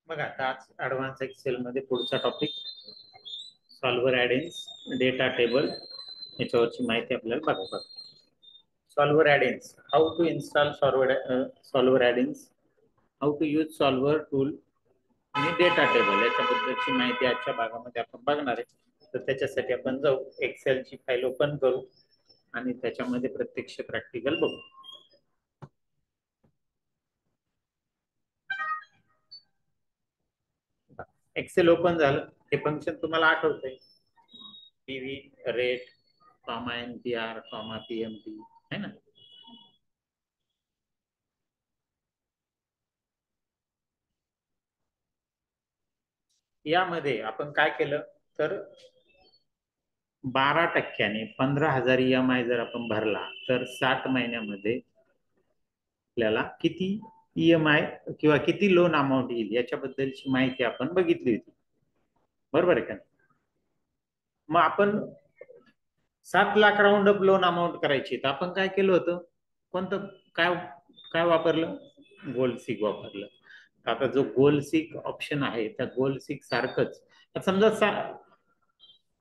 बघा आता आज ॲडव्हान्स एक्सेल मध्ये पुढचा topic solver add ins data table याच्यावरची माहिती आपल्याला बघा. Solver add ins, how to install solver add ins, how to use solver tool आणि डेटा टेबल याच्याबद्दलची माहिती आजच्या भागामध्ये आपण बघणार आहे. तर त्याच्यासाठी आपण जाऊ एक्सेलची फाईल ओपन करू आणि त्याच्यामध्ये प्रत्यक्ष प्रॅक्टिकल बघू. एक्सेल ओपन झालं. हे फंक्शन तुम्हाला आठवतंय, PV rate comma NPR comma PMT है ना. यामध्ये आपण काय केलं तर 12% 15,000 EMI जर आपण भरला तर 60 महिन्यामध्ये आपल्याला किती EMI किंवा किती लोन अमाऊंट येईल याच्याबद्दलची माहिती आपण बघितली होती, बरोबर आहे का. मग आपण 7 lakh round up loan amount करायची तर आपण काय केलं होतं, कोणतं काय काय वापरलं, गोलसीक वापरलं. आता जो गोलसीक ऑप्शन आहे त्या गोलसीक सारखंच समजा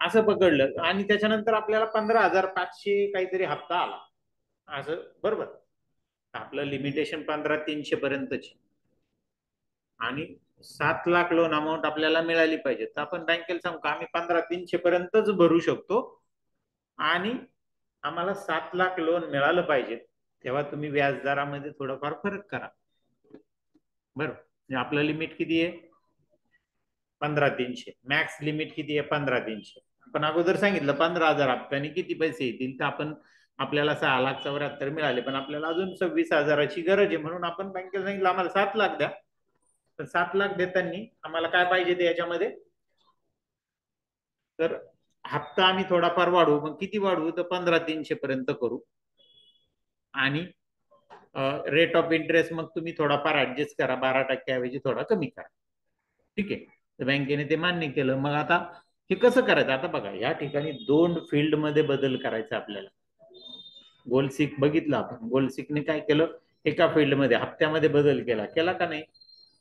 असं पकडलं आणि त्याच्यानंतर आपल्याला 15,500 काहीतरी हप्ता आला असं, बरोबर. आपलं लिमिटेशन 15,300 पर्यंतची आणि 7 लाख लोन अमाऊंट आपल्याला मिळाली पाहिजे. तर आपण बँकेला सांगू का आम्ही 15,300 पर्यंतच भरू शकतो आणि आम्हाला 7 लाख लोन मिळालं पाहिजे, तेव्हा तुम्ही व्याजदरामध्ये थोडंफार फरक करा, बरोबर. आपलं लिमिट किती आहे, 15,300. मॅक्स लिमिट किती आहे, 15,300. आपण अगोदर सांगितलं 15,000 हप्त्याने किती पैसे येतील, तर आपण आपल्याला 6,74,000 मिळाले, पण आपल्याला अजून 26,000ची गरज आहे, म्हणून आपण बँकेला सांगितलं आम्हाला 7 लाख द्या. तर 7 लाख देताना आम्हाला काय पाहिजे ते याच्यामध्ये, तर हप्ता आम्ही थोडाफार वाढवू. मग किती वाढवू, तर 15,300 पर्यंत करू आणि रेट ऑफ इंटरेस्ट मग तुम्ही थोडाफार ऍडजस्ट करा, 12% ऐवजी थोडा कमी करा, ठीक आहे. तर बँकेने ते मान्य केलं. मग आता हे कसं करायचं, आता बघा या ठिकाणी 2 फील्ड मध्ये बदल करायचा आपल्याला. गोलसीक बघितलं आपण, गोलसीकने काय केलं, एका फील्ड मध्ये हप्त्यामध्ये बदल केला का नाही,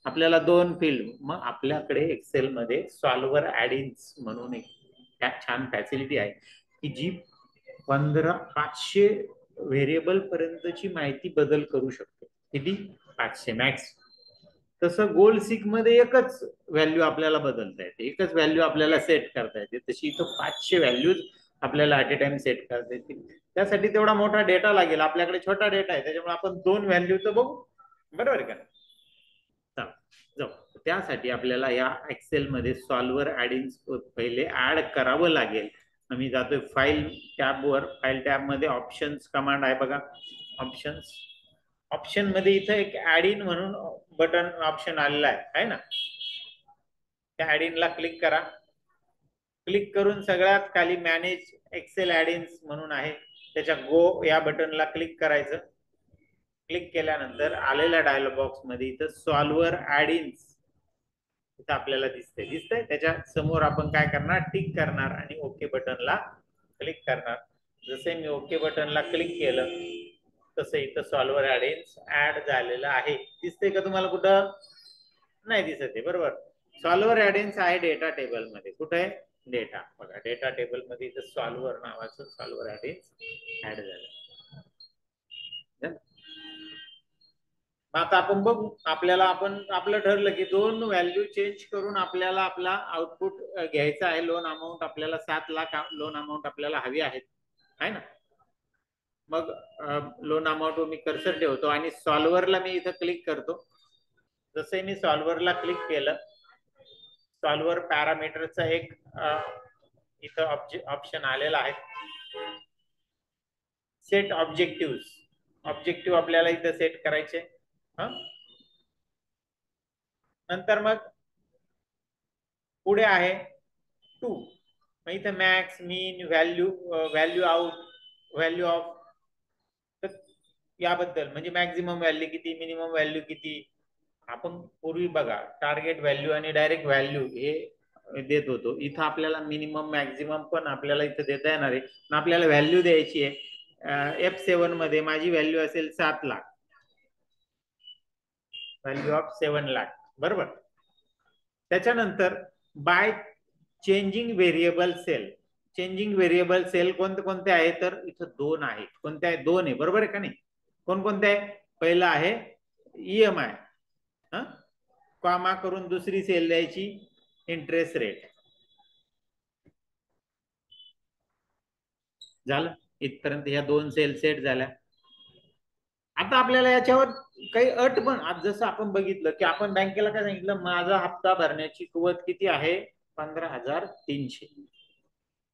आपल्याला 2 फील्ड. मग आपल्याकडे एक्सेल मध्ये सॉल्व्हर ॲडिन्स म्हणून एक छान फॅसिलिटी आहे की जी 500 व्हेरिएबल पर्यंतची माहिती बदल करू शकतो. किती, 500 मॅक्स. तसं गोलसीक मध्ये एकच व्हॅल्यू आपल्याला बदलता येते, एकच व्हॅल्यू आपल्याला सेट करता येते. तशी इथं 500 व्हॅल्यूज आपल्याला ऍट ए टाइम सेट करता येतील. त्यासाठी तेवढा मोठा डेटा लागेल, आपल्याकडे छोटा डेटा आहे, त्याच्यामुळे आपण 2 व्हॅल्यू तर बघू, बरोबर का. जाऊ. त्यासाठी आपल्याला या एक्सेल मध्ये सॉल्व्हर ॲडिन्स पहिले ऍड करावं लागेल. आम्ही जातोय फाईल टॅबवर. फाईल टॅब मध्ये ऑप्शन्स कमांड आहे बघा, ऑप्शन्स. ऑप्शन मध्ये इथं एक ॲडिन म्हणून बटन ऑप्शन आलेला आहे ना. त्या ॲडिनला क्लिक करा. क्लिक करून सगळ्यात खाली मॅनेज एक्सेल ॲडिन्स म्हणून आहे, त्याच्या गो या बटनला क्लिक करायचं. क्लिक केल्यानंतर आलेल्या डायलॉग बॉक्स मध्ये इथं सॉल्व्हर ॲडिन्स इथं आपल्याला दिसतंय. त्याच्या समोर आपण काय करणार, टिक करणार आणि ओके बटनला क्लिक करणार. जसे मी ओके बटनला क्लिक केलं तसं इथं सॉल्व्हर ॲडिन्स ऍड झालेलं आहे. दिसतंय का तुम्हाला, कुठं नाही दिसत आहे, बरोबर. सॉल्व्हर ॲडिन्स आहे डेटा टेबल मध्ये. कुठे आहे, डेटा, बघा डेटा टेबल मध्ये इथं सॉल्व्हर नावाचं सॉल्व्हर ॲडिन्स ऍड झालं. आता आपण बघू, आपल्याला आपलं ठरलं की 2 व्हॅल्यू चेंज करून आपल्याला आपला आउटपुट घ्यायचा आहे. लोन अमाऊंट आपल्याला 7 लाख लोन अमाऊंट आपल्याला हवी आहे ना. मग लोन अमाऊंट मी कर्सर ठेवतो आणि सॉल्व्हरला मी इथं क्लिक करतो. जसे मी सॉल्व्हरला क्लिक केलं, सॉल्व्हर पॅरामीटरचा एक इथं ऑप्शन आलेला आहे, सेट ऑब्जेक्टिव्ह. ऑब्जेक्टिव्ह आपल्याला इथं सेट करायचे. नंतर मग पुढे आहे 2. मग इथं max, mean, value out, value of. तर याबद्दल म्हणजे मॅक्झिमम व्हॅल्यू किती, मिनिमम व्हॅल्यू किती. आपण पूर्वी बघा टार्गेट व्हॅल्यू आणि डायरेक्ट व्हॅल्यू हे देत होतो. इथं आपल्याला मिनिमम मॅक्झिमम पण आपल्याला इथं देता येणार आहे. आपल्याला व्हॅल्यू द्यायची आहे. F7 मध्ये माझी व्हॅल्यू असेल 7 लाख, व्हॅल्यू ऑफ 7 लाख, बरोबर. त्याच्यानंतर by changing variable cell. Changing variable cell कोणते कोणते आहे, तर इथं दोन आहे. कोणते आहे, दोन आहे, बरोबर आहे का नाही. कोणकोणते आहे, पहिला आहे ईएमआय, कॉमा करून दुसरी सेल द्यायची इंटरेस्ट रेट. झालं इथपर्यंत, ह्या दोन सेल सेट झाल्या. आता आपल्याला याच्यावर काही अट पण, आज जसं आपण बघितलं की आपण बँकेला काय सांगितलं, माझा हप्ता भरण्याची कुवत किती आहे, 15,300.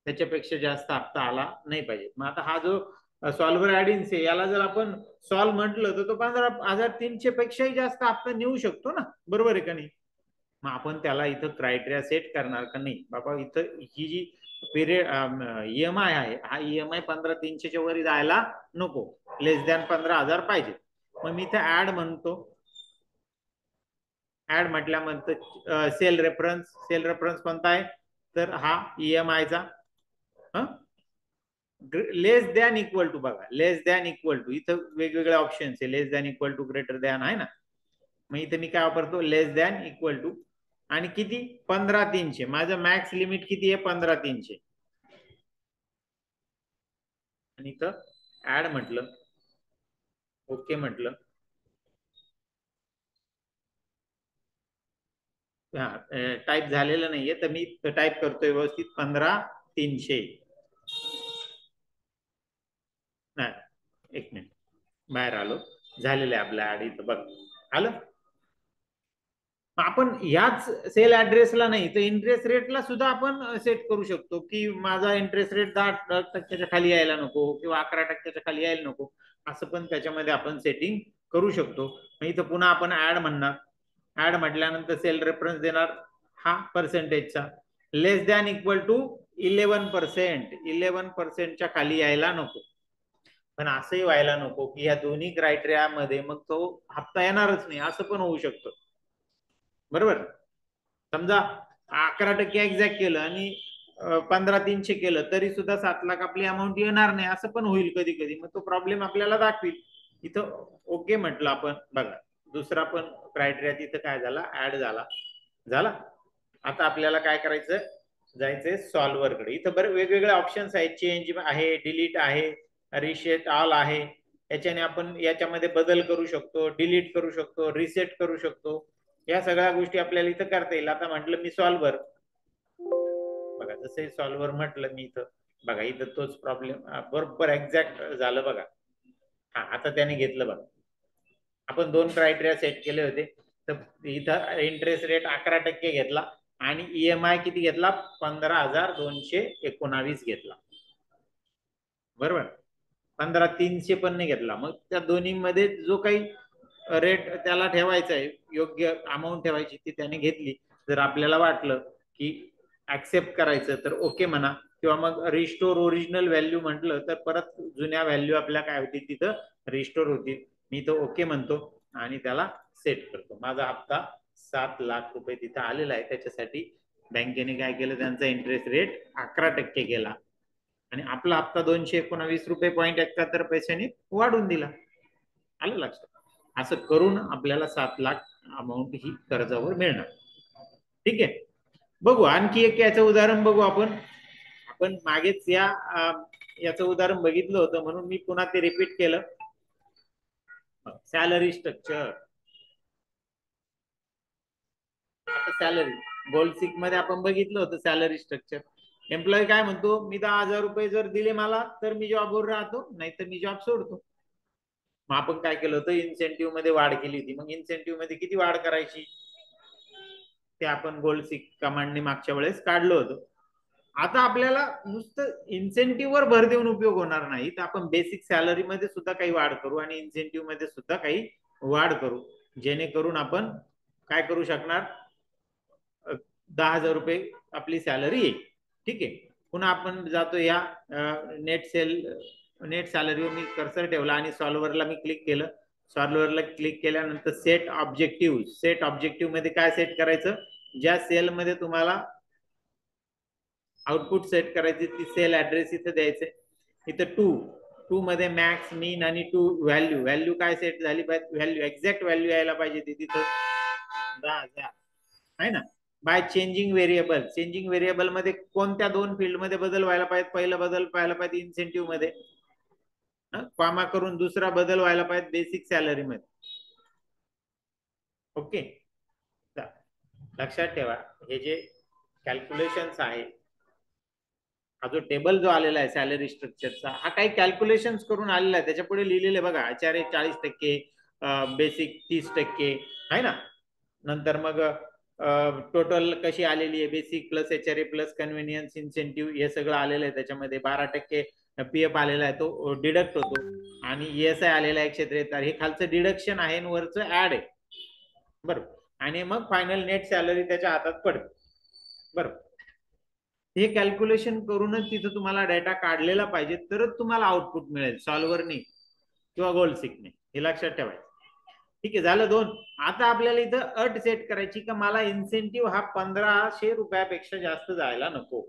त्याच्यापेक्षा जास्त हप्ता आला नाही पाहिजे. मग आता हा जो सॉल्व्हर ऍडिन्स आहे, याला जर आपण सॉल्व्ह म्हटलं तर तो 15,300 पेक्षाही जास्त हप्ता नेऊ शकतो ना, बरोबर आहे का नाही. मग आपण त्याला इथं क्रायटेरिया सेट करणार का नाही, बाबा इथं ही जी पिरियड ईएमआय आहे, हा ईएमआय 15,300 वर जायला नको, लेस दॅन 15,000 पाहिजे. मग मी इथं ऍड म्हणतो. ऍड म्हटल्यानंतर सेल रेफरन्स कोणता आहे, तर हा ईएमआयचा लेस दॅन इक्वल टू. बघा लेस दॅन इक्वल टू, इथं वेगवेगळे ऑप्शन्स आहे. Less than equal to greater than आहे ना, मग इथं मी काय वापरतो, लेस दॅन इक्वल टू. आणि किती, 15,300. माझं मॅक्स लिमिट किती आहे, 15,300. आणि इथं ऍड म्हटलं, ओके म्हटलं. हा टाईप झालेलं नाहीये, तर मी टाईप करतोय व्यवस्थित 15,300. नाही, एक मिनिट, बाहेर आलो. झालेलं आहे आपल्या ऍड इथं, बघ आलं. आपण याच सेल ऍड्रेसला नाही तर इंटरेस्ट रेटला सुद्धा आपण सेट करू शकतो, की माझा इंटरेस्ट रेट 10% खाली यायला नको किंवा 11% खाली यायला नको, असं पण त्याच्यामध्ये आपण सेटिंग करू शकतो. इथं पुन्हा आपण ऍड म्हणणार. ऍड म्हटल्यानंतर सेल रेफरन्स देणार हा पर्सेंटेजचा, लेस दॅन इक्वल टू 11%. 11%च्या खाली यायला नको. पण असंही व्हायला नको की या दोन्ही क्रायटेरियामध्ये मग तो हप्ता येणारच नाही, असं पण होऊ शकतं, बरोबर. समजा 11% एक्झॅक्ट केलं आणि 15,300 केलं तरी सुद्धा 7,00,000 आपली अमाऊंट येणार नाही, असं पण होईल कधी कधी. मग तो प्रॉब्लेम आपल्याला दाखविल. इथं ओके म्हटलं आपण. बघा दुसरा पण क्रायटेरिया तिथं काय झाला, ऍड झाला. आता आपल्याला काय करायचं, जायचंय सॉल्व्हर कडे. इथं बरे वेगवेगळे ऑप्शन्स आहेत. चेंज आहे, डिलीट आहे, रिसेट ऑल आहे. याच्याने आपण याच्यामध्ये बदल करू शकतो, डिलीट करू शकतो, रिसेट करू शकतो. या सगळ्या गोष्टी आपल्याला इथं करता येईल. आता म्हटलं मी सॉल्व्हर, बघा जसं सॉल्व्हर म्हटलं मी इथं, बघा इथं तोच प्रॉब्लेम बरोबर एक्झॅक्ट झालं. बघा हा आता त्याने घेतलं. बघा आपण दोन क्रायटेरिया सेट केले होते, तर इथं इंटरेस्ट रेट 11% घेतला आणि ईएमआय किती घेतला, 15,219 घेतला, बरोबर. 15,300 पण नाही घेतला. मग त्या दोन्ही मध्ये जो काही रेट त्याला ठेवायचा आहे, योग्य अमाऊंट ठेवायची, ती त्याने घेतली. जर आपल्याला वाटलं की ऍक्सेप्ट करायचं तर ओके म्हणा, किंवा मग रिस्टोर ओरिजिनल व्हॅल्यू म्हटलं तर परत जुन्या व्हॅल्यू आपल्या काय होती तिथं रिस्टोर होती. मी तो ओके म्हणतो आणि त्याला सेट करतो. माझा हप्ता 7,00,000 रुपये तिथं आलेला आहे. त्याच्यासाठी बँकेने काय केलं, त्यांचा इंटरेस्ट रेट 11% केला आणि आपला हप्ता 219 रुपये पॉईंट 71 पैशांनी वाढून दिला. आलं लक्षात. असं करून आपल्याला 7,00,000 अमाऊंट ही कर्जावर मिळणार. ठीक आहे. बघू आणखी एक याचं उदाहरण बघू आपण. आपण मागेच याचं उदाहरण बघितलं होतं, म्हणून मी पुन्हा ते रिपीट केलं. Salary structure. आता सॅलरी गोल्ड सिक मध्ये आपण बघितलं होतं सॅलरी स्ट्रक्चर. एम्प्लॉई काय म्हणतो, मी 10,000 रुपये जर दिले मला तर मी जॉबवर राहतो, नाही तर मी जॉब सोडतो. मग आपण काय केलं होतं, इन्सेंटिव्ह मध्ये वाढ केली होती. मग इन्सेंटिव्ह मध्ये किती वाढ करायची ते आपण गोल्ड सिक कमांडने मागच्या वेळेस काढलं होतं. आता आपल्याला नुसतं इन्सेंटिव्ह वर भर देऊन उपयोग होणार नाही, तर आपण बेसिक सॅलरी मध्ये सुद्धा काही वाढ करू आणि इन्सेंटिव्ह मध्ये सुद्धा काही वाढ करू, जेणेकरून आपण काय करू शकणार, 10,000 रुपये आपली सॅलरी येईल. ठीक आहे. पुन्हा आपण जातो या नेट सॅलरीवर मी कर्सर ठेवला आणि सॉल्व्हरला मी क्लिक केलं. सॉल्व्हरला क्लिक केल्यानंतर सेट ऑब्जेक्टिव्ह मध्ये काय सेट करायचं, ज्या सेल मध्ये तुम्हाला आउटपुट सेट करायची ती सेल ऍड्रेस इथं द्यायचे. इथं टू मध्ये मॅक्स मीन आणि टू व्हॅल्यू काय सेट झाली पाहिजे, व्हॅल्यू एक्झॅक्ट व्हॅल्यू यायला पाहिजे ती तिथं 10,000 आहे ना. Bye changing variable. Changing variable मध्ये कोणत्या दोन फील्ड मध्ये बदल व्हायला पाहिजे? पहिला बदल व्हायला पाहिजे इन्सेंटिव्ह मध्ये, कॉमा करून दुसरा बदल व्हायला पाहिजे बेसिक सॅलरी मध्ये. ओके, लक्षात ठेवा हे जे कॅल्क्युलेशन्स आहे, हा जो टेबल जो आलेला आहे सॅलरी स्ट्रक्चरचा, हा काही कॅल्क्युलेशन्स करून आलेला आहे. त्याच्या पुढे लिहिलेले बघा, आचार्य 40%, बेसिक 30% आहे ना. नंतर मग टोटल कशी आलेली आहे, basic plus HRA plus convenience incentive हे सगळं आलेलं आहे. त्याच्यामध्ये 12% पीएफ आलेला आहे, तो डिडक्ट होतो. आणि ईएसआय आलेला आहे 143. हे खालचं डिडक्शन आहे आणि वरचं ऍड आहे, बरोबर. आणि मग फायनल नेट सॅलरी त्याच्या हातात पडते, बरोबर. हे कॅल्क्युलेशन करूनच तिथं तुम्हाला डेटा काढलेला पाहिजे, तरच तुम्हाला आउटपुट मिळेल, सॉल्व्हरनी किंवा गोल सीकने. हे लक्षात ठेवायचं. ठीक आहे, झालं 2. आता आपल्याला इथं अट सेट करायची का मला इन्सेंटिव्ह हा 1500 रुपयापेक्षा जास्त जायला नको.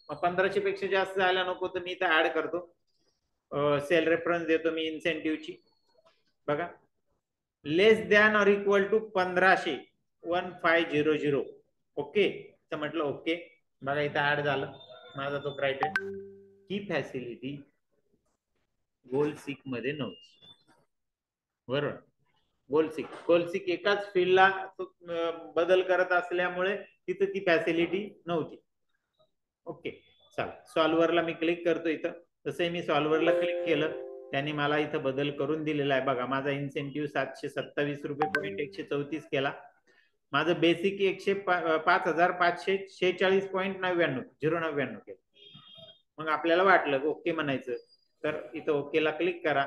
मग 1500 पेक्षा जास्त जायला नको, तर मी इथं ऍड करतो, सेल रेफरन्स देतो मी इन्सेंटिव्हची. बघा, less than or equal to 1500, 1500. Okay, तर म्हटलं ओके. बघा इथं ऍड झालं माझा तो क्रायटेरिया. ही फॅसिलिटी गोल सीक मध्ये नव्हती, बरोबर. गोलसीक एकाच फील्डला बदल करत असल्यामुळे तिथं ती फॅसिलिटी नव्हती. ओके, चला सॉल्व्हरला मी क्लिक करतो. इथं तसे मी सॉल्व्हरला क्लिक केलं, त्यांनी मला इथं बदल करून दिलेला आहे. बघा, माझा इन्सेंटिव्ह 727 रुपये पॉईंट 134 केला. माझं बेसिक 5546.99 केलं. मग आपल्याला वाटलं ओके म्हणायचं, तर इथं ओकेला क्लिक करा,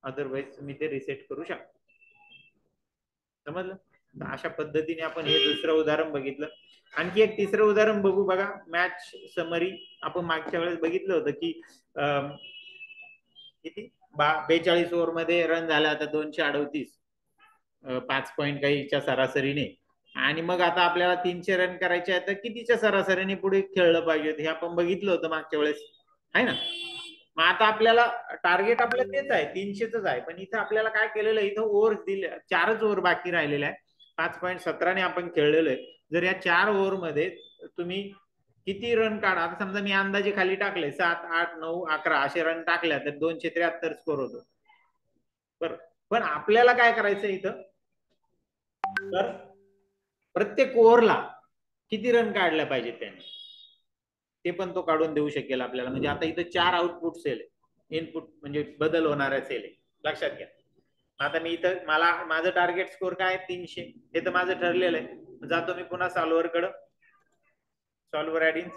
अदरवाईज तुम्ही ते रिसेट करू शकता. समजलं? अशा पद्धतीने आपण हे दुसरं उदाहरण बघितलं. आणखी एक तिसरं उदाहरण बघू. बघा, मॅच समरी आपण मागच्या वेळेस बघितलं होतं की किती 42 ओव्हर मध्ये रन झाला आता 238, 5 पॉईंट काहीच्या सरासरीने. आणि मग आता आपल्याला 300 रन करायचे आहेत, तर कितीच्या सरासरीने पुढे खेळलं पाहिजे हे आपण बघितलं होतं मागच्या वेळेस, आहे ना. मग आता आपल्याला टार्गेट आपलं तेच आहे, 300च आहे. पण इथं आपल्याला काय केलेलं आहे, इथं ओव्हर दिले, 4च ओव्हर बाकी राहिलेले आहे. 5.17 आपण खेळलेलो आहे. जर या 4 ओव्हर मध्ये तुम्ही किती रन काढा, आता समजा मी अंदाजे खाली टाकले 7, 8, 9, 11 असे रन टाकल्या, तर 273 स्कोर होतो, बरं. पण आपल्याला काय करायचं इथं, तर प्रत्येक ओव्हरला किती रन काढल्या पाहिजे त्यांनी, ते पण तो काढून देऊ शकेल आपल्याला. म्हणजे आता इथं 4 आउटपुट सेल, इनपुट म्हणजे बदल होणाऱ्या सेल आहे, लक्षात घ्या. आता मी इथं माझं टार्गेट स्कोर काय आहे, 300. हे तर माझं ठरलेलं आहे. जातो मी पुन्हा सॉल्व्हर कडे, सॉल्व्हर ऍडिंग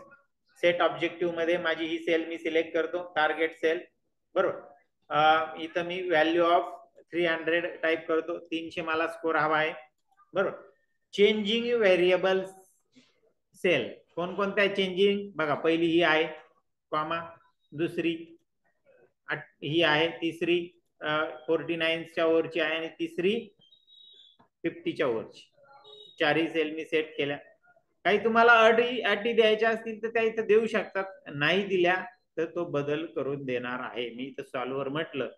सेट ऑब्जेक्टिव्ह मध्ये माझी ही सेल मी सिलेक्ट करतो, टार्गेट सेल, बरोबर. इथं मी व्हॅल्यू ऑफ 300 टाईप करतो, 300 मला स्कोर हवा आहे, बरोबर. चेंजिंग व्हेरिएबल सेल कोणकोणत्या चेंजिंग, बघा, पहिली ही आहे, कॉमा, दुसरी ही आहे, तिसरी 49च्या ओव्हरची आहे, आणि तिसरी 50च्या ओव्हरची. 4ही सेल मी सेट केल्या. काही तुम्हाला अटी द्यायच्या असतील तर त्या इथं देऊ शकतात, नाही दिल्या तर तो बदल करून देणार आहे. मी इथं सॉल्व्हर म्हटलं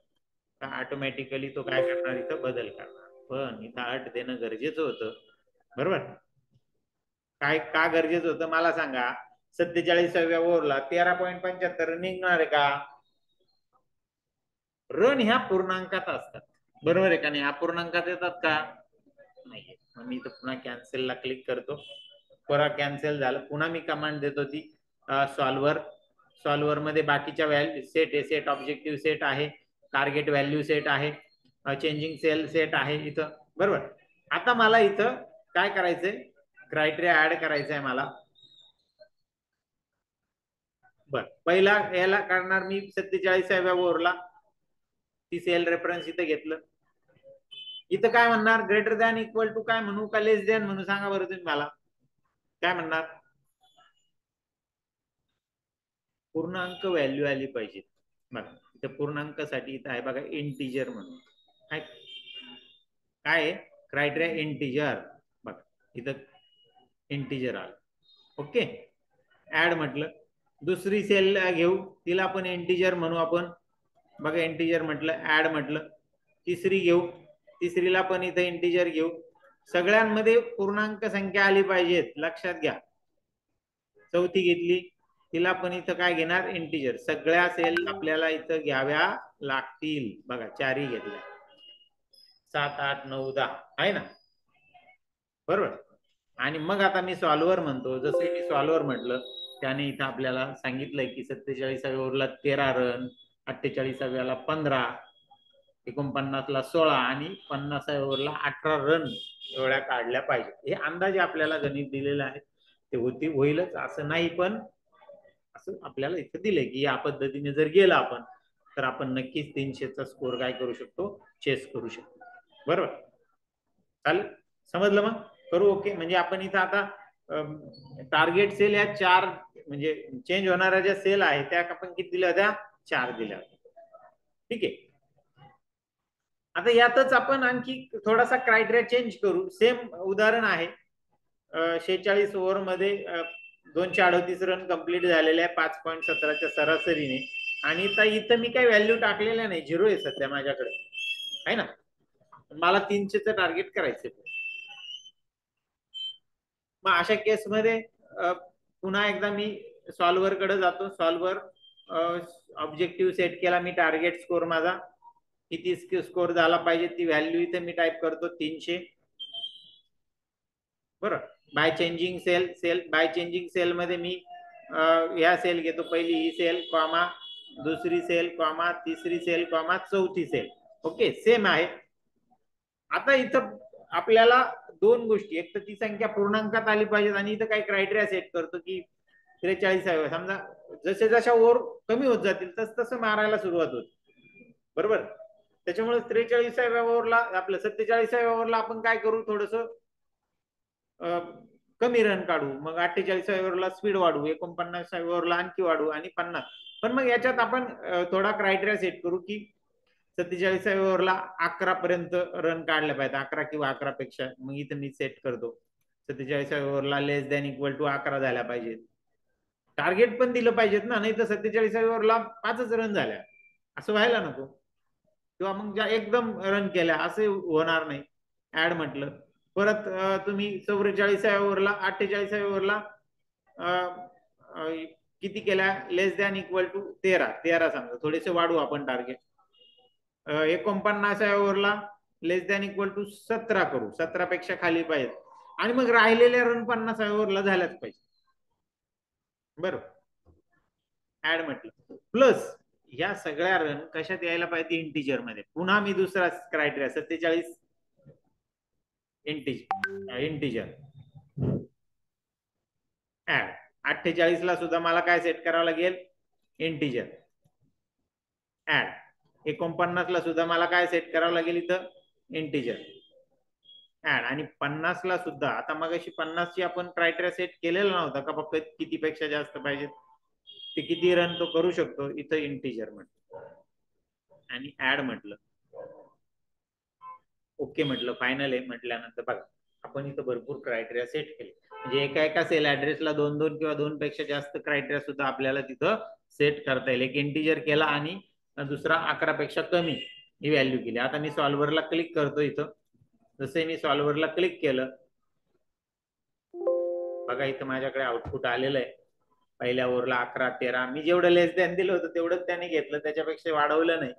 का ऑटोमॅटिकली तो काय करणार, इथं बदल करणार. पण इथं अट देणं गरजेचं होतं, बरोबर. काय का गरजेचं होतं मला सांगा. 47व्या ओव्हरला 13.75 रन निघणार आहे का? रन ह्या पूर्णांकात असतात, बरोबर आहे का नाही? अपूर्णांकात येतात का? नाही. मग मी इथं पुन्हा कॅन्सलला क्लिक करतो, पुन्हा कॅन्सल झालं. पुन्हा मी कमांड देतो ती सॉल्व्हर मध्ये बाकीच्या व्हॅल्यू सेट आहे, सेट ऑब्जेक्टिव्ह सेट आहे, टार्गेट व्हॅल्यू सेट आहे, चेंजिंग सेल सेट आहे इथं, बरोबर. आता मला इथं काय करायचंय, क्रायटेरिया ऍड करायचा आहे मला. बर, पहिला याला करणार मी 47व्या ओव्हरला, ती सेल रेफरन्स इथं घेतलं. इथं काय म्हणणार, ग्रेटर दॅन इक्वल टू काय म्हणू का लेस दॅन म्हणू, सांगा बरं तुम्ही मला, काय म्हणणार? पूर्णांक व्हॅल्यू आली पाहिजे. बघा इथं पूर्णांकासाठी इथं आहे बघा, इंटिजर म्हणून काय क्रायटेरिया, इंटिजर. बघा इथं इंटिजर आलं, ओके. ऍड म्हटलं, दुसरी सेल घेऊ, तिला पण इंटिजर म्हणू आपण, बघा इंटिजर म्हटलं, ऍड म्हटलं. तिसरी घेऊ, तिसरीला पण इथं इंटिजर घेऊ, सगळ्यांमध्ये पूर्णांक संख्या आली पाहिजेत, लक्षात घ्या. चौथी घेतली, तिला पण इथं काय घेणार, इंटिजर. सगळ्या सेल आपल्याला इथं घ्याव्या लागतील. बघा 4 घेतल्या, 7 8 9 10 आहे ना, बरोबर. आणि मग आता मी सॉल्व्हर म्हणतो. जसं मी सॉल्व्हर म्हटलं त्याने इथं आपल्याला सांगितलंय की 47व्या ओव्हरला 13 रन, 48व्याला 15, 49ला 16 आणि 50व्या ओव्हरला 18 रन एवढ्या काढल्या पाहिजे. हे अंदाजे आपल्याला गणित दिलेलं आहे. ते होईलच असं नाही, पण असं आपल्याला इथं दिलंय की या पद्धतीने जर गेला आपण तर आपण नक्कीच 300चा स्कोर काय करू शकतो, चेस करू शकतो. बरोबर, चालेल, समजलं. मग करू ओके. म्हणजे आपण इथं आता टार्गेट सेल या 4 म्हणजे चेंज होणाऱ्या ज्या सेल आहे त्या आपण किती दिल्या होत्या, 4 दिल्या होत्या. ठीक आहे. आता यातच आपण आणखी थोडासा क्रायटेरिया चेंज करू. सेम उदाहरण आहे. 46 ओव्हर मध्ये 238 रन कंप्लीट झालेले आहे 5.17च्या सरासरीने. आणि इथं मी काही व्हॅल्यू टाकलेल्या नाही, 0 आहे सध्या माझ्याकडे, आहे ना. मला 300चं टार्गेट करायचं. मग अशा केसमध्ये पुन्हा एकदा मी सॉल्व्हर कडे जातो. सॉल्व्हर ऑब्जेक्टिव्ह सेट केला मी, टार्गेट स्कोर माझा किती स्कोर झाला पाहिजे ती व्हॅल्यू इथे मी टाईप करतो, 300. बरं, by changing cell by changing cell मध्ये मी या सेल घेतो. पहिली ही सेल कॉमा, दुसरी सेल कॉमा, तिसरी सेल कॉमा, चौथी सेल. ओके, सेम आहे. आता इथं आपल्याला 2 गोष्टी, एक तर ती संख्या पूर्णांकात आली पाहिजे आणि इथं काही क्रायटेरिया सेट करतो की 43, समजा जसे जशा ओव्हर कमी होत जातील तस तसं मारायला सुरुवात होते. बरोबर, त्याच्यामुळे 43व्या ओव्हरला आपलं 47व्या ओव्हरला आपण काय करू, थोडस कमी रन काढू. मग 48व्या ओव्हरला स्पीड वाढवू, 49व्या ओव्हरला आणखी वाढवू आणि 50. पण मग याच्यात आपण थोडा क्रायटेरिया सेट करू की 47व्या ओव्हरला 11 पर्यंत रन काढले पाहिजे, 11 किंवा 11 पेक्षा. मग इथं मी सेट करतो 47व्या ओव्हरला लेस दॅन इक्वल टू 11 झाल्या पाहिजेत. टार्गेट पण दिलं पाहिजेत ना, नाही तर 47व्या ओव्हरला 5च रन झाल्या असं व्हायला नको, किंवा मग ज्या एकदम रन केल्या असे होणार नाही. ऍड म्हटलं, परत तुम्ही 44व्या ओव्हरला 48व्या ओव्हरला किती केल्या, लेस दॅन इक्वल टू 13 समजा, थोडेसे वाढवू आपण टार्गेट. 49व्या ओव्हरला लेस दॅन इक्वल टू 17 करू, 17 पेक्षा खाली पाहिजे. आणि मग राहिलेल्या रन 50व्या ओव्हरला झाल्याच पाहिजे. बरोबर, ऍड म्हटलं. प्लस या सगळ्या रन कशात यायला पाहिजे, इंटिजर मध्ये. पुन्हा मी दुसरा क्रायटेरिया 47 इंटिजर ऍड. 48ला सुद्धा मला काय सेट करावं लागेल, इंटिजर ऍड. 49ला सुद्धा मला काय सेट करावं लागेल, इथं इंटिजर ऍड. आणि 50ला सुद्धा, आता मग अशी 50ची आपण क्रायटेरिया सेट केलेला नव्हता का, फक्त किती पेक्षा जास्त पाहिजे, ते किती रन तो करू शकतो, इथं इंटिजर म्हटलं आणि ऍड म्हटलं. ओके म्हटलं, फायनल आहे म्हटल्यानंतर बघा आपण इथं भरपूर क्रायटेरिया सेट केले. म्हणजे एका सेल ऍड्रेसला 2 किंवा 2 पेक्षा जास्त क्रायटेरिया सुद्धा आपल्याला तिथं सेट करता येईल. एक इंटिजर केला आणि दुसरा 11 पेक्षा कमी ही व्हॅल्यू केली. आता मी सॉल्व्हरला क्लिक करतो. इथं जसे मी सॉल्व्हरला क्लिक केलं, बघा इथं माझ्याकडे आउटपुट आलेलं आहे. पहिल्या ओव्हरला 11 13, मी जेवढं लेस दॅन दिलं होतं तेवढंच त्याने घेतलं, त्याच्यापेक्षा वाढवलं नाही.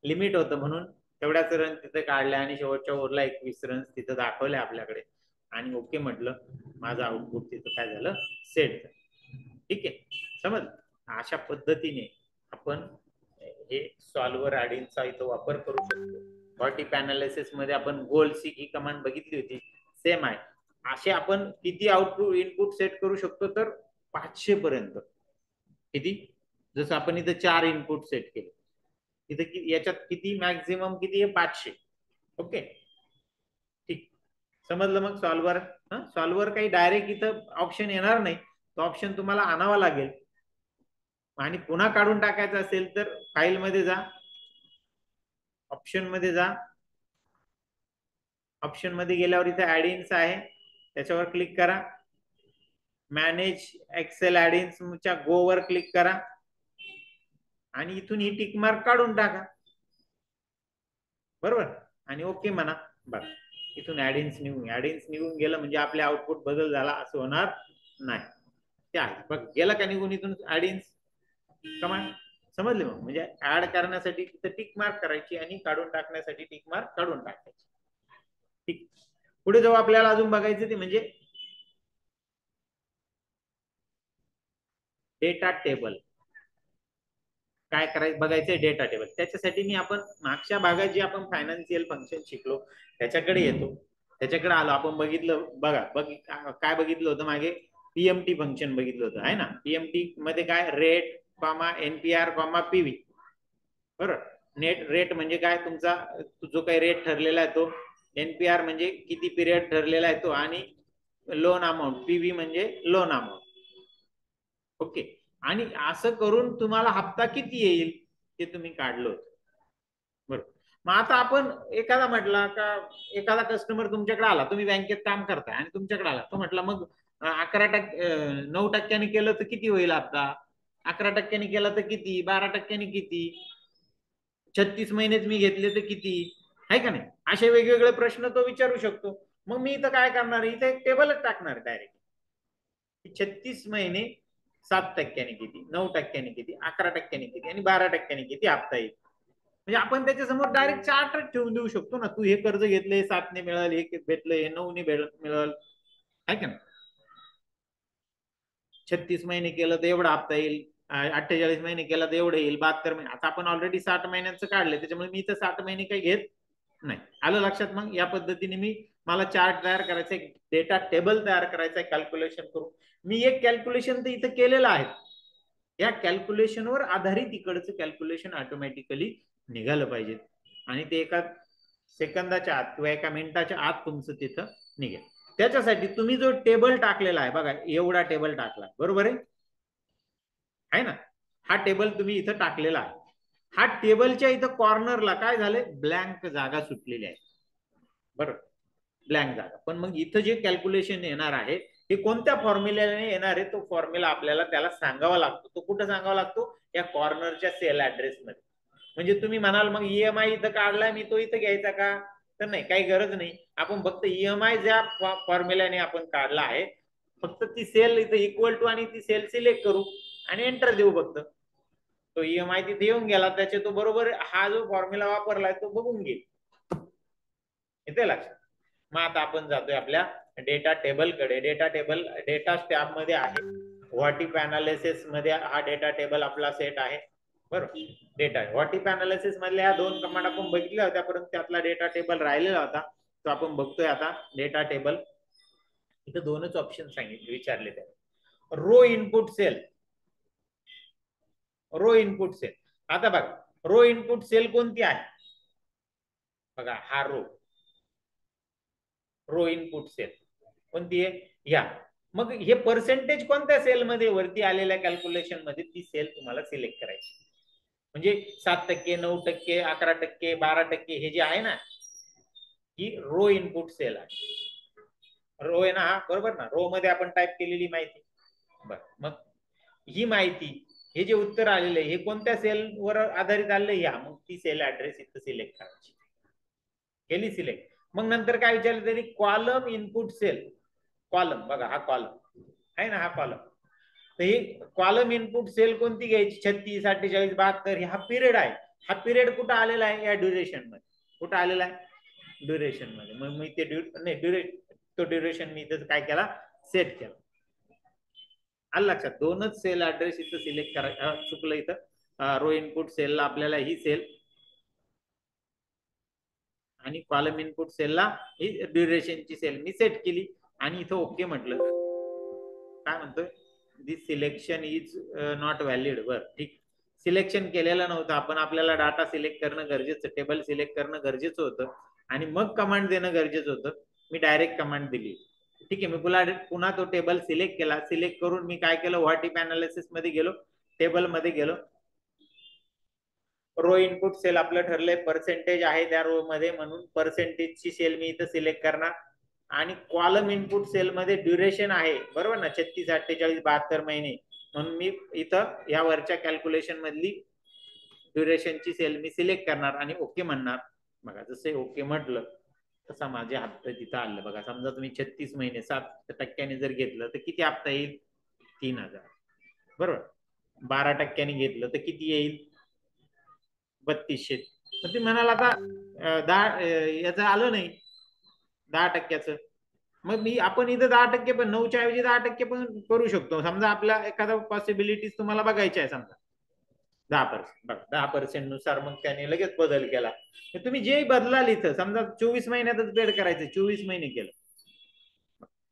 लिमिट होतं म्हणून तेवढ्याच रन तिथे काढल्या आणि शेवटच्या ओव्हरला 21 रन तिथं दाखवले आपल्याकडे. आणि ओके म्हटलं, माझं आउटपुट तिथं काय झालं, सेट. ठीक आहे, समज. अशा पद्धतीने आपण हे सॉल्व्हर ऍडिनचा इथं वापर करू शकतो. व्हॉटिप अनालिसिस मध्ये आपण गोल सीक ही कमांड बघितली होती, सेम आहे. असे आपण किती आउटपुट इनपुट सेट करू शकतो, तर 500 पर्यंत. किती, जसं आपण इथं 4 इनपुट सेट केले, इथं याच्यात किती मॅक्झिमम किती आहे, 500. ओके, ठीक, समजलं. मग सॉल्व्हर, सॉल्व्हर काही डायरेक्ट इथं ऑप्शन येणार नाही, तो ऑप्शन तुम्हाला आणावा लागेल. आणि पुन्हा काढून टाकायचं असेल तर फाईल मध्ये जा, ऑप्शन मध्ये जा. ऑप्शन मध्ये गेल्यावर इथे ऍडिन्स आहे, त्याच्यावर क्लिक करा. मॅनेज एक्सेल ऍडिन्सच्या गो वर क्लिक करा आणि इथून ही टिक मार्क काढून टाका. बरोबर, आणि ओके म्हणा. बस इथून ऍडिन्स निघून गेलं म्हणजे आपले आउटपुट बदल झाला असं होणार नाही. ते आहे बघ, गेला का निघून इथून ऍडिन्स कमांड, समजले मग. म्हणजे ऍड करण्यासाठी तिथं टिक मार्क करायची आणि काढून टाकण्यासाठी टिक मार्क काढून टाकायची. ठीक, पुढे जाऊ. आपल्याला अजून बघायचं ते म्हणजे डेटा टेबल. काय करायचं बघायचंय, डेटा टेबल. त्याच्यासाठी मी आपण मागच्या भागात जे आपण फायनान्शियल फंक्शन शिकलो त्याच्याकडे येतो. त्याच्याकडे आलो आपण, बघितलं बघा काय बघितलं होतं मागे, पीएमटी फंक्शन बघितलं होतं आहे ना. पीएमटी मध्ये काय, rate comma NPR comma PV. बरोबर. नेट रेट म्हणजे काय, तुमचा जो काही रेट ठरलेला आहे तो. एनपीआर म्हणजे किती पिरियड ठरलेला आहे तो. आणि लोन अमाऊंट, पीव्ही म्हणजे लोन अमाऊंट. ओके. आणि असं करून तुम्हाला हप्ता किती येईल ते तुम्ही काढलं होतं. बरोबर. मग आता आपण एखादा म्हटला का, एखादा कस्टमर तुमच्याकडे आला, तुम्ही बँकेत काम करताय आणि तुमच्याकडे आला, तो म्हटला मग 9% केलं तर किती होईल हप्ता, 11% केलं तर किती, 12% किती, 36 महिनेच मी घेतले तर किती, आहे का नाही. असे वेगवेगळे प्रश्न तो विचारू शकतो. मग मी इथं काय करणार, इथे एक टेबलच टाकणार डायरेक्ट. 36 महिने 7% किती, 9% किती, 11% किती आणि 12% किती हप्ता येईल. म्हणजे आपण त्याच्यासमोर डायरेक्ट चार्ट ठेवून देऊ शकतो ना. तू हे कर्ज घेतले 7 ने मिळाल, हे भेटलं, हे 9 ने मिळाल, आहे का नाही. 36 महिने केलं तर एवढा हप्ता येईल, 48 महिने केला तर एवढं येईल, 72 महिने. आता आपण ऑलरेडी 60 महिन्यांचं काढले, त्याच्यामुळे मी तर 60 महिने काही घेत नाही. आलं लक्षात. मग या पद्धतीने मला चार्ट तयार करायचा, एक डेटा टेबल तयार करायचा आहे कॅल्क्युलेशन करून. मी एक कॅल्क्युलेशन तर इथं केलेलं आहे. या कॅल्क्युलेशनवर आधारित इकडचं कॅल्क्युलेशन ऑटोमॅटिकली निघालं पाहिजे आणि ते एका सेकंदाच्या आत किंवा एका मिनिटाच्या आत तुमचं तिथं निघेल. त्याच्यासाठी तुम्ही जो टेबल टाकलेला आहे बघा, एवढा टेबल टाकला, बरोबर आहे ना. हा टेबल तुम्ही इथं टाकलेला आहे. हा टेबलच्या इथं कॉर्नरला काय झालंय, ब्लँक जागा सुटलेली आहे. बरोबर, ब्लँक जागा. पण मग इथं जे कॅल्क्युलेशन येणार आहे हे कोणत्या फॉर्म्युल्याने येणार आहे, तो फॉर्म्युला आपल्याला त्याला सांगावा लागतो. तो कुठं सांगावा लागतो, या कॉर्नरच्या सेल ऍड्रेस मध्ये. म्हणजे तुम्ही म्हणाल मग ईएमआय इथं काढलाय मी, तो इथं घ्यायचा का, तर नाही, काही गरज नाही. आपण फक्त ईएमआय ज्या फॉर्म्युल्याने आपण काढला आहे, फक्त ती सेल इथं इक्वल टू आणि ती सेल सिलेक्ट करू आणि एंटर देऊ फक्त. तो ईएमआय तिथे येऊन गेला, त्याचे तो बरोबर हा जो फॉर्म्युला वापरलाय तो बघून घेईल. येते लक्षात. मग आता आपण जातोय आपल्या डेटा टेबल कडे. डेटा टेबल डेटा टॅब मध्ये आहे. व्हॉट इफ अनालिसिस मध्ये हा डेटा टेबल आपला सेट आहे. बरोबर. डेटा व्हॉट इफ अनालिसिस मधल्या ह्या 2 कमांड आपण बघितल्या होत्या, परंतु त्यातला डेटा टेबल राहिलेला होता, तो आपण बघतोय आता. डेटा टेबल इथं 2च ऑप्शन सांगितले, विचारले त्या. Row input cell, row input cell. आता बघा, रो इनपुट सेल कोणती आहे बघा, हा रो इनपुट सेल कोणती आहे, या. मग हे पर्सेंटेज कोणत्या सेल मध्ये वरती आलेल्या कॅल्क्युलेशन मध्ये, ती सेल तुम्हाला सिलेक्ट करायची. म्हणजे 7%, 9%, 11%, 12% हे जे आहे ना, ही रो इनपुट सेल आहे. रो आहे ना हा, बरोबर ना. रो मध्ये आपण टाईप केलेली माहिती. बर, मग ही माहिती, हे जे उत्तर आलेलं आहे हे कोणत्या सेलवर आधारित आलेलं, या. मग ती सेल ऍड्रेस इथं सिलेक्ट करायची. केली सिलेक्ट. मग नंतर काय विचारलं तरी, कॉलम इनपुट सेल. कॉलम बघा, हा कॉलम आहे ना, हा कॉलम. तर ही कॉलम इनपुट सेल कोणती घ्यायची, 36, 48, 72, हा पिरियड आहे. हा पिरियड कुठं आलेला आहे, या ड्युरेशन मध्ये. कुठं आलेला आहे, ड्युरेशन मध्ये. मग मी ते तो ड्युरेशन मी इथं काय केला, सेट केला. आलं लक्षात. 2च सेल ऍड्रेस इथं सिलेक्ट करा. चुकलं इथं, रो इनपुट सेलला आपल्याला ही सेल आणि कॉलम इनपुट सेलला ही ड्युरेशनची सेल मी सेट केली आणि इथं ओके म्हटलं. काय म्हणतोय, दिस सिलेक्शन इज नॉट व्हॅलिड. बर, ठीक. सिलेक्शन केलेलं नव्हतं आपण, आपल्याला डाटा सिलेक्ट करणं गरजेचं, टेबल सिलेक्ट करणं गरजेचं होतं आणि मग कमांड देणं गरजेचं होतं. मी डायरेक्ट कमांड दिली. ठीक आहे, मी पुन्हा तो टेबल सिलेक्ट केला. सिलेक्ट करून मी काय केलं, व्हॉट इफ अनालिसिस मध्ये गेलो, टेबल मध्ये गेलो. रो इनपुट सेल आपलं ठरलंय पर्सेंटेज आहे त्या रो मध्ये, म्हणून पर्सेंटेजची सेल मी इथं सिलेक्ट करणार. आणि कॉलम इनपुट सेल मध्ये ड्युरेशन आहे, बरोबर ना, 36, 48, 72 महिने. म्हणून मी इथं या वरच्या कॅल्क्युलेशन मधली ड्युरेशनची सेल मी सिलेक्ट करणार आणि ओके म्हणणार. बघा, जसं ओके म्हटलं तसा माझे हप्ते तिथं आलं बघा. समजा तुम्ही 36 महिने 7% जर घेतलं तर किती हप्ता येईल? 3000. बरोबर. 12% घेतलं तर किती येईल? 3200. मग तुम्ही म्हणाल आता 10 याचं आलं नाही 10%. मग आपण इथं 10% पण 9च्या ऐवजी 10% पण करू शकतो. समजा आपला एखादा पॉसिबिलिटीज तुम्हाला बघायची आहे समजा 10%. बघा 10% नुसार मग त्याने लगेच बदल केला. तुम्ही जे बदलाल इथं समजा 24 महिन्यातच पेड करायचं, 24 महिने केलं,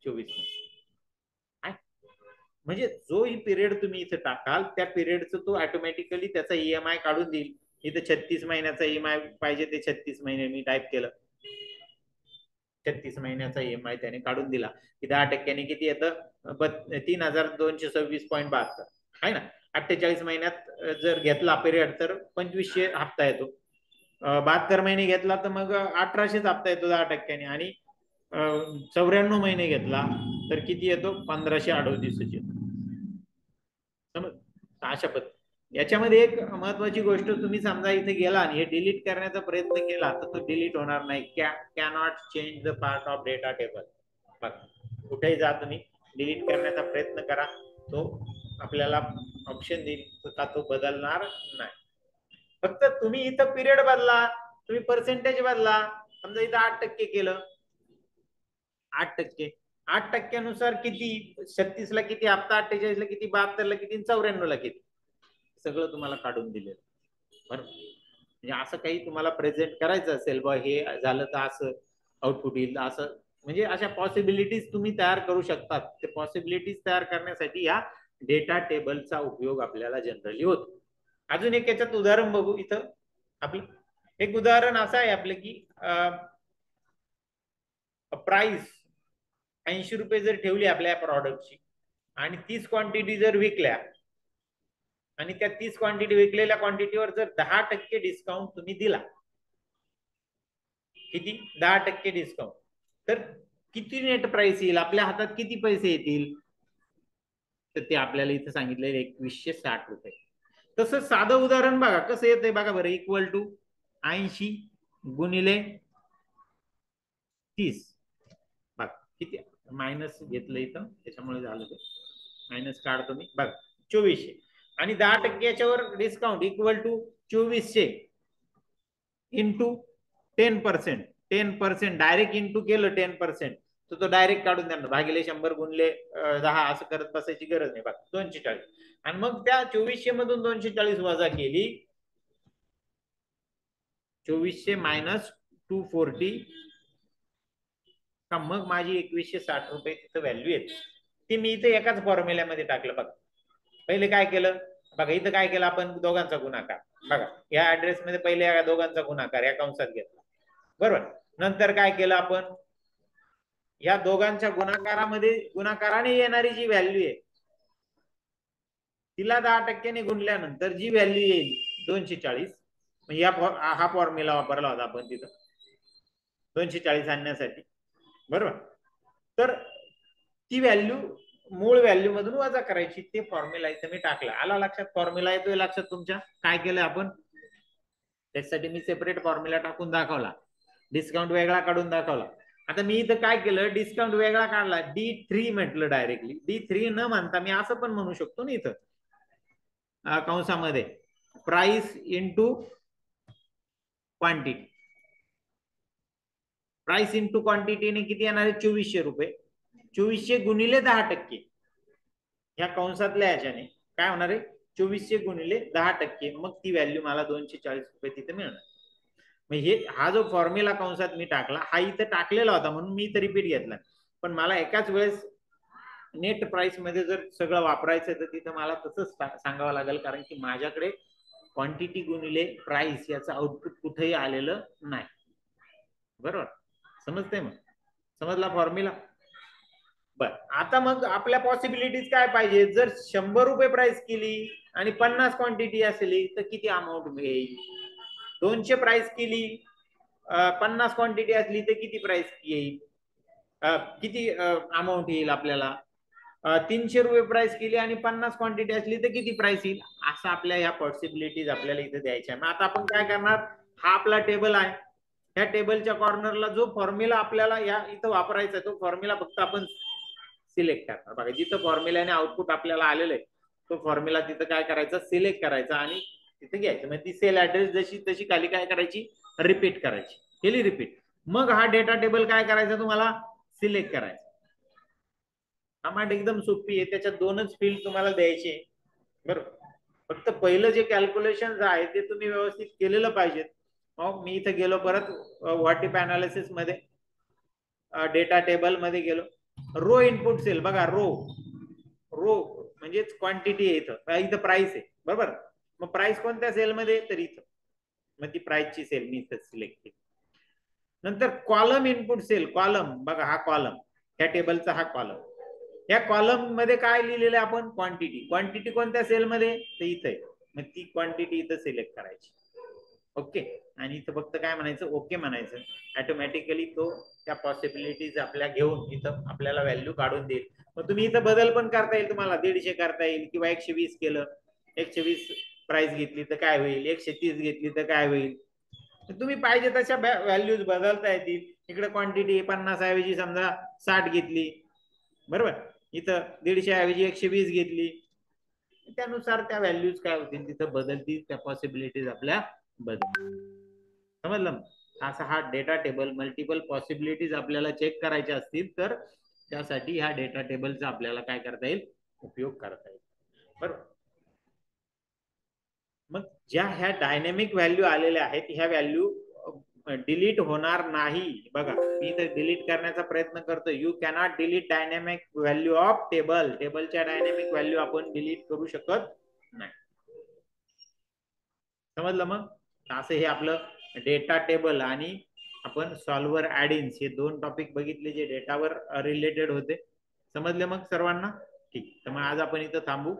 24 महिने म्हणजे जो ही पिरियड तुम्ही इथं टाकाल त्या पिरियडचं तो ऑटोमॅटिकली त्याचा ईएमआय काढून देईल. इथं 36 महिन्याचा ईएमआय पाहिजे ते 36 महिने मी टाईप केलं, 36 महिन्याचा ईएमआय त्याने काढून दिला की 10%ने किती येतं? 3226.72 आहे ना. 48 महिन्यात जर घेतला पिरियड तर 2500 हप्ता येतो. 72 महिने घेतला तर मग 1800 हप्ता येतो 10%ने. आणि 94 महिने घेतला तर किती येतो? 1538 येतो. समज अशा पद्धती. याच्यामध्ये एक महत्वाची गोष्ट, तुम्ही समजा इथे गेला आणि हे डिलीट करण्याचा प्रयत्न केला तर तो डिलीट होणार नाही. Cannot change the part of data table. कुठेही जा तुम्ही डिलीट करण्याचा प्रयत्न करा, तो आपल्याला ऑप्शन देईल का तो बदलणार नाही. फक्त तुम्ही इथं पिरियड बदला, तुम्ही पर्सेंटेज बदला. समजा इथं 8% केलं, 8%. 8%नुसार किती? 36 ला किती हप्ता, 48 ला किती, 72 ला किती, 94 ला किती, सगळं तुम्हाला काढून दिलेलं. बरोबर. म्हणजे असं काही तुम्हाला प्रेझेंट करायचं असेल बा हे झालं तर असं आउटपुट येईल असं, म्हणजे अशा पॉसिबिलिटीज तुम्ही तयार करू शकतात. ते पॉसिबिलिटीज तयार करण्यासाठी या डेटा टेबलचा उपयोग आपल्याला जनरली होतो. अजून एक याच्यात उदाहरण बघू. इथं आपलं एक उदाहरण असं आहे आपलं की प्राइस 80 रुपये जर ठेवली आपल्या प्रॉडक्टची आणि 30 क्वांटिटी जर विकल्या आणि त्या 30 क्वांटिटी विकलेल्या क्वांटिटीवर जर 10% डिस्काउंट तुम्ही दिला, किती? 10% डिस्काउंट, तर किती नेट प्राइस येईल? आपल्या हातात किती पैसे येतील? तर ते आपल्याला इथे सांगितलेले 2160 रुपये. तसं साधं उदाहरण बघा कसं येतंय बघा बरं. इक्वल टू 80 गुणिले 30. बघा किती मायनस घेतलं इथं त्याच्यामुळे झालं ते. मायनस काढतो मी. बघा 2400 आणि 10% याच्यावर discount equal to 2400 into 10%. 10% direct into केलं 10%, तर तो डायरेक्ट काढून द्या. भागिले 100 गुणले 10 असं करत बसायची गरज नाही. बघा 240. आणि मग त्या 2400 मधून 240 वजा केली, 2400 मायनस 240 का मग माझी 2160 रुपये तिथं व्हॅल्यू येते. ती मी इथे एकाच फॉर्म्युल्यामध्ये टाकलं. बघा पहिले काय केलं बघा, इथं काय केलं आपण? दोघांचा गुणाकार. बघा या ऍड्रेस मध्ये पहिले या दोघांचा गुणाकार या कंसात घेतला, बरोबर. नंतर काय केलं आपण? या दोघांच्या गुणाकारामध्ये गुणाकाराने येणारी जी व्हॅल्यू आहे तिला 10%ने गुणल्यानंतर जी व्हॅल्यू येईल 240, या हा फॉर्म्युला वापरला होता आपण तिथं 240 आणण्यासाठी, बरोबर. तर ती व्हॅल्यू मूळ व्हॅल्यू मधून वजा करायची. ते फॉर्म्युला इथं मी टाकला. आला लक्षात? फॉर्म्युला येतोय लक्षात तुमच्या? काय केलं आपण त्यासाठी? मी सेपरेट फॉर्म्युला टाकून दाखवला, डिस्काउंट वेगळा काढून दाखवला. आता मी इथं काय केलं? डिस्काउंट वेगळा काढला, D3 म्हटलं डायरेक्टली. D3 न म्हणता मी असं पण म्हणू शकतो ना इथं कंसामध्ये price into quantity. Price into क्वांटिटीने किती येणार आहे? 2400 रुपये. 2400 गुणिले 10%. ह्या कंसातल्या याच्याने काय होणार आहे? 2400 गुणिले 10%. मग ती व्हॅल्यू मला 240 रुपये तिथे मिळणार. हे हा जो फॉर्म्युला कंसात मी टाकला हा इथे टाकलेला होता म्हणून मी इथे रिपीट घेतला. पण मला एकाच वेळेस नेट प्राइस मध्ये जर सगळं वापरायचं तर तिथं मला तसंच सांगावं लागेल, कारण की माझ्याकडे क्वांटिटी गुणिले प्राइस याचं आउटपुट कुठेही आलेलं नाही. बरोबर. समजतंय? मग समजला फॉर्म्युला? बर. आता मग आपल्या पॉसिबिलिटीज काय पाहिजे? जर 100 रुपये प्राइस केली आणि 50 क्वांटिटी असली तर किती अमाऊंट येईल? 200 प्राइस केली 50 क्वांटिटी असली तर किती प्राइस येईल? किती अमाऊंट येईल आपल्याला? 300 रुपये प्राइस केली आणि 50 क्वांटिटी असली तर किती प्राइस येईल? असं आपल्या ह्या पॉसिबिलिटीज आपल्याला इथे द्यायच्या. मग आता आपण काय करणार? हा आपला टेबल आहे. ह्या टेबलच्या कॉर्नरला जो फॉर्म्युला आपल्याला या इथं वापरायचा आहे तो फॉर्म्युला फक्त आपण सिलेक्ट करणार. बघा जिथं फॉर्म्युल्याने आउटपुट आपल्याला आलेलं आहे तो फॉर्म्युला तिथं काय करायचा, सिलेक्ट करायचा आणि तिथं घ्यायचं. म्हणजे ती सेल ऍड्रेस जशी तशी खाली काय करायची, रिपीट करायची. केली रिपीट. मग हा डेटा टेबल काय करायचा, तुम्हाला सिलेक्ट करायचा. कमांड एकदम सोपी आहे, त्याच्यात दोनच फील्ड तुम्हाला द्यायचे बरोबर. फक्त पहिलं जे कॅल्क्युलेशन आहे ते तुम्ही व्यवस्थित केलेलं पाहिजे. मग मी इथं गेलो परत व्हॉट इफ अनालिसिस मध्ये, डेटा टेबल मध्ये गेलो, रो इनपुट सेल बघा, रो रो म्हणजेच क्वांटिटी आहे इथं, इथं प्राइस आहे बरोबर. मग प्राइस कोणत्या सेल मध्ये, तर इथं, मग ती प्राइसची सेल मी इथं सिलेक्ट केली. नंतर कॉलम इनपुट सेल, कॉलम बघा हा कॉलम, ह्या टेबलचा हा कॉलम, या कॉलम मध्ये काय लिहिलेलं आहे आपण, क्वांटिटी. क्वांटिटी कोणत्या सेल मध्ये, तर इथं आहे. मग ती क्वांटिटी इथं सिलेक्ट करायची. ओके. आणि इथं फक्त काय म्हणायचं, ओके म्हणायचं. ऑटोमॅटिकली तो त्या पॉसिबिलिटीज आपल्या घेऊन इथं आपल्याला व्हॅल्यू काढून देईल. मग तुम्ही इथं बदल पण करता येईल तुम्हाला, 150 करता येईल किंवा 120 केलं, 120 प्राइस घेतली तर काय होईल, 130 घेतली तर काय होईल. तुम्ही पाहिजे तशा व्हॅल्यूज बदलता येतील. इकडे क्वांटिटी 50 ऐवजी समजा 60 घेतली बरोबर, इथं 150 ऐवजी 120 घेतली, त्यानुसार त्या व्हॅल्यूज काय होतील तिथं बदलतील, त्या पॉसिबिलिटीज आपल्या बदल. समजलं. असा हा डेटा टेबल, मल्टिपल पॉसिबिलिटीज आपल्याला चेक करायच्या असतील तर त्यासाठी ह्या डेटा टेबलचा आपल्याला काय करता येईल, उपयोग करता येईल बरोबर. मग ज्या ह्या डायनेमिक व्हॅल्यू आलेल्या आहेत ह्या व्हॅल्यू डिलीट होणार नाही. बघा मी इथे डिलीट करण्याचा प्रयत्न करतो. You cannot delete dynamic value of table. टेबलच्या डायनेमिक व्हॅल्यू आपण डिलीट करू शकत नाही. समजलं. मग असं हे आपलं डेटा टेबल आणि आपण सॉल्व्हर ऍडिन्स हे दोन टॉपिक बघितले जे डेटावर रिलेटेड होते. समजले मग सर्वांना. ठीक. तर मग आज आपण इथं थांबू.